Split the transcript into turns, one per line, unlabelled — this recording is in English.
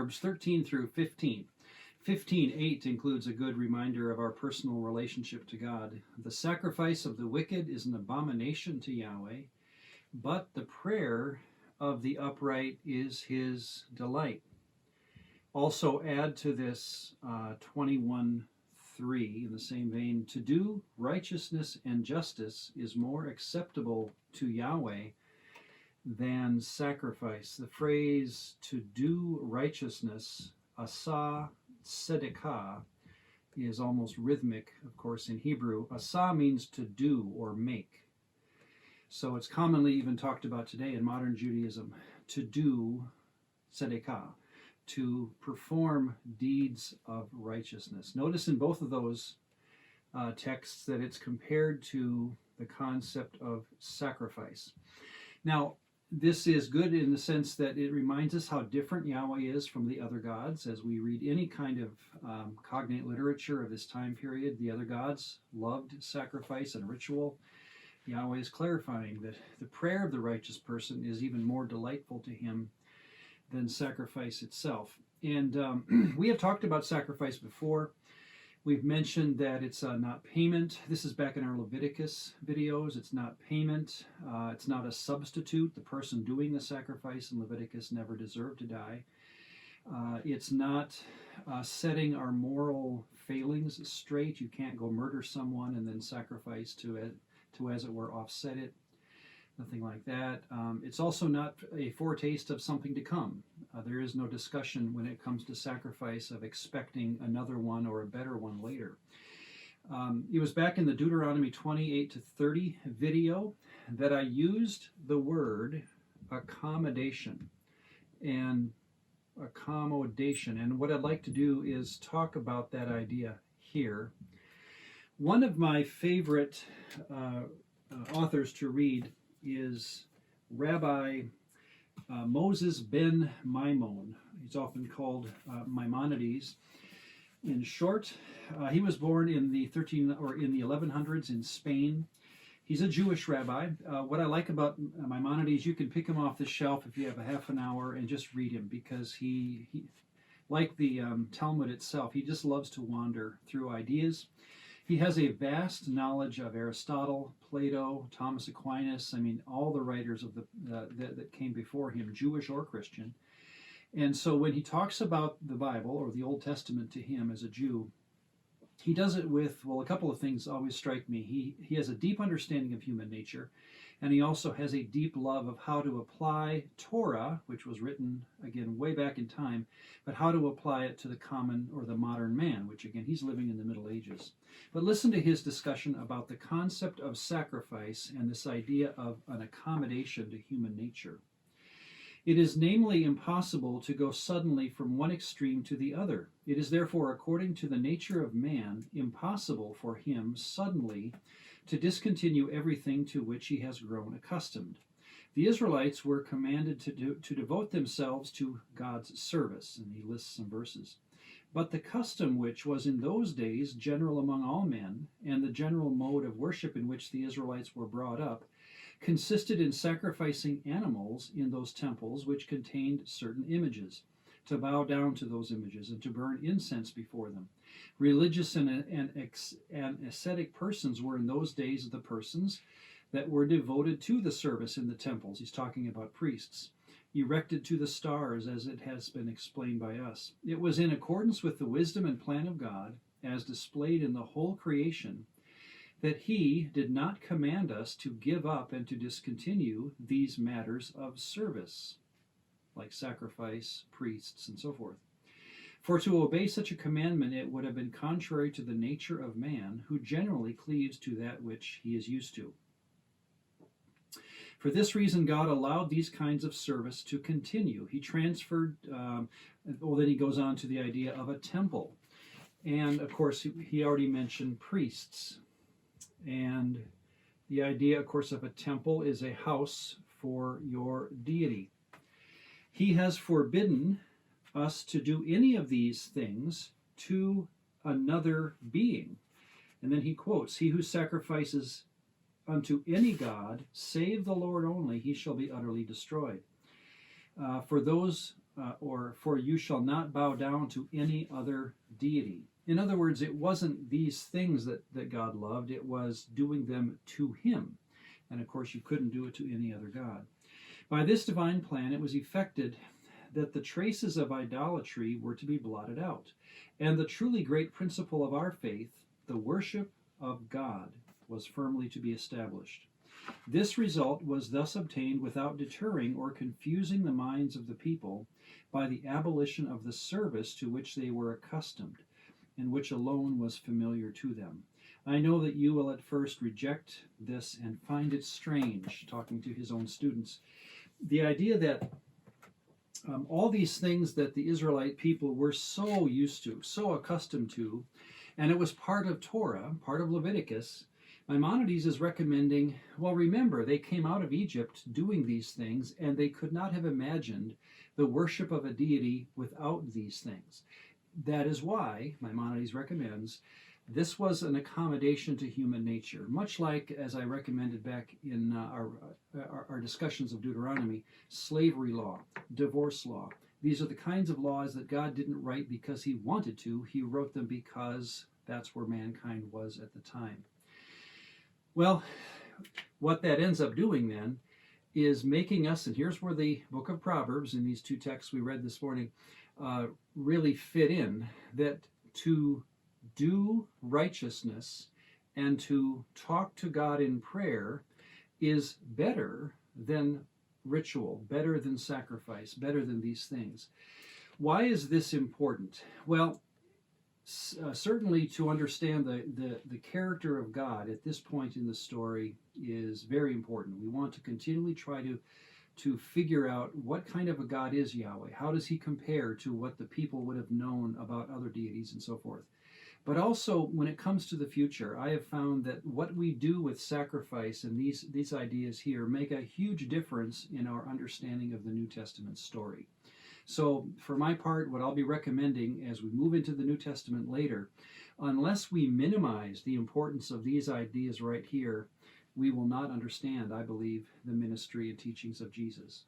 Proverbs 13 through 15. 15:8 includes a good reminder of our personal relationship to God. The sacrifice of the wicked is an abomination to Yahweh, but the prayer of the upright is his delight. Also add to this 21:3 in the same vein, to do righteousness and justice is more acceptable to Yahweh than sacrifice. The phrase to do righteousness, asa tzedakah, is almost rhythmic, of course, in Hebrew. Asa means to do or make. So it's commonly even talked about today in modern Judaism, to do tzedakah, to perform deeds of righteousness. Notice in both of those texts that it's compared to the concept of sacrifice. Now, this is good in the sense that it reminds us how different Yahweh is from the other gods. As we read any kind of cognate literature of this time period, the other gods loved sacrifice and ritual. Yahweh is clarifying that the prayer of the righteous person is even more delightful to him than sacrifice itself. And we have talked about sacrifice before. We've mentioned that it's not payment. This is back in our Leviticus videos. It's not payment. It's not a substitute. The person doing the sacrifice in Leviticus never deserved to die. It's not setting our moral failings straight. You can't go murder someone and then sacrifice to, as it were, offset it. Nothing like that. It's also not a foretaste of something to come. There is no discussion when it comes to sacrifice of expecting another one or a better one later. It was back in the Deuteronomy 28 to 30 video that I used the word accommodation. And what I'd like to do is talk about that idea here. One of my favorite authors to read is Rabbi Moses ben Maimon. He's often called Maimonides. In short, he was born in the 1100s in Spain. He's a Jewish rabbi. What I like about Maimonides, you can pick him off the shelf if you have a half an hour and just read him, because he like the Talmud itself, he just loves to wander through ideas. He has a vast knowledge of Aristotle, Plato, Thomas Aquinas, all the writers of that came before him, Jewish or Christian. And so when he talks about the Bible or the Old Testament to him as a Jew, he does it with, a couple of things always strike me. He has a deep understanding of human nature, and he also has a deep love of how to apply Torah, which was written, again, way back in time, but how to apply it to the common or the modern man, which, again, he's living in the Middle Ages. But listen to his discussion about the concept of sacrifice and this idea of an accommodation to human nature. It is namely impossible to go suddenly from one extreme to the other. It is therefore, according to the nature of man, impossible for him suddenly to discontinue everything to which he has grown accustomed. The Israelites were commanded to devote themselves to God's service, and he lists some verses. But the custom which was in those days general among all men, and the general mode of worship in which the Israelites were brought up, consisted in sacrificing animals in those temples which contained certain images, to bow down to those images and to burn incense before them. Religious and ascetic persons were in those days the persons that were devoted to the service in the temples. He's talking about priests, erected to the stars, as it has been explained by us. It was in accordance with the wisdom and plan of God, as displayed in the whole creation, that he did not command us to give up and to discontinue these matters of service, like sacrifice, priests, and so forth. For to obey such a commandment, it would have been contrary to the nature of man, who generally cleaves to that which he is used to. For this reason, God allowed these kinds of service to continue. He transferred, then he goes on to the idea of a temple. And, of course, he already mentioned priests. And the idea, of course, of a temple is a house for your deity. He has forbidden us to do any of these things to another being. And then he quotes, "He who sacrifices unto any god, save the Lord only, he shall be utterly destroyed." For those or for you shall not bow down to any other deity. In other words, it wasn't these things that God loved, it was doing them to him. And of course, you couldn't do it to any other God. By this divine plan, it was effected that the traces of idolatry were to be blotted out. And the truly great principle of our faith, the worship of God, was firmly to be established. This result was thus obtained without deterring or confusing the minds of the people by the abolition of the service to which they were accustomed, and which alone was familiar to them. I know that you will at first reject this and find it strange, talking to his own students. The idea that all these things that the Israelite people were so used to, so accustomed to, and it was part of Torah, part of Leviticus, Maimonides is recommending, well, remember, they came out of Egypt doing these things, and they could not have imagined the worship of a deity without these things. That is why, Maimonides recommends, this was an accommodation to human nature, much like, as I recommended back in our discussions of Deuteronomy, slavery law, divorce law. These are the kinds of laws that God didn't write because he wanted to. He wrote them because that's where mankind was at the time. Well, what that ends up doing then is making us, and here's where the book of Proverbs in these two texts we read this morning really fit in, that to do righteousness and to talk to God in prayer is better than ritual, better than sacrifice, better than these things. Why is this important? Well, certainly to understand the character of God at this point in the story is very important. We want to continually try to figure out what kind of a God is Yahweh. How does he compare to what the people would have known about other deities and so forth? But also, when it comes to the future, I have found that what we do with sacrifice and these ideas here make a huge difference in our understanding of the New Testament story. So for my part, what I'll be recommending as we move into the New Testament later, unless we minimize the importance of these ideas right here, we will not understand, I believe, the ministry and teachings of Jesus.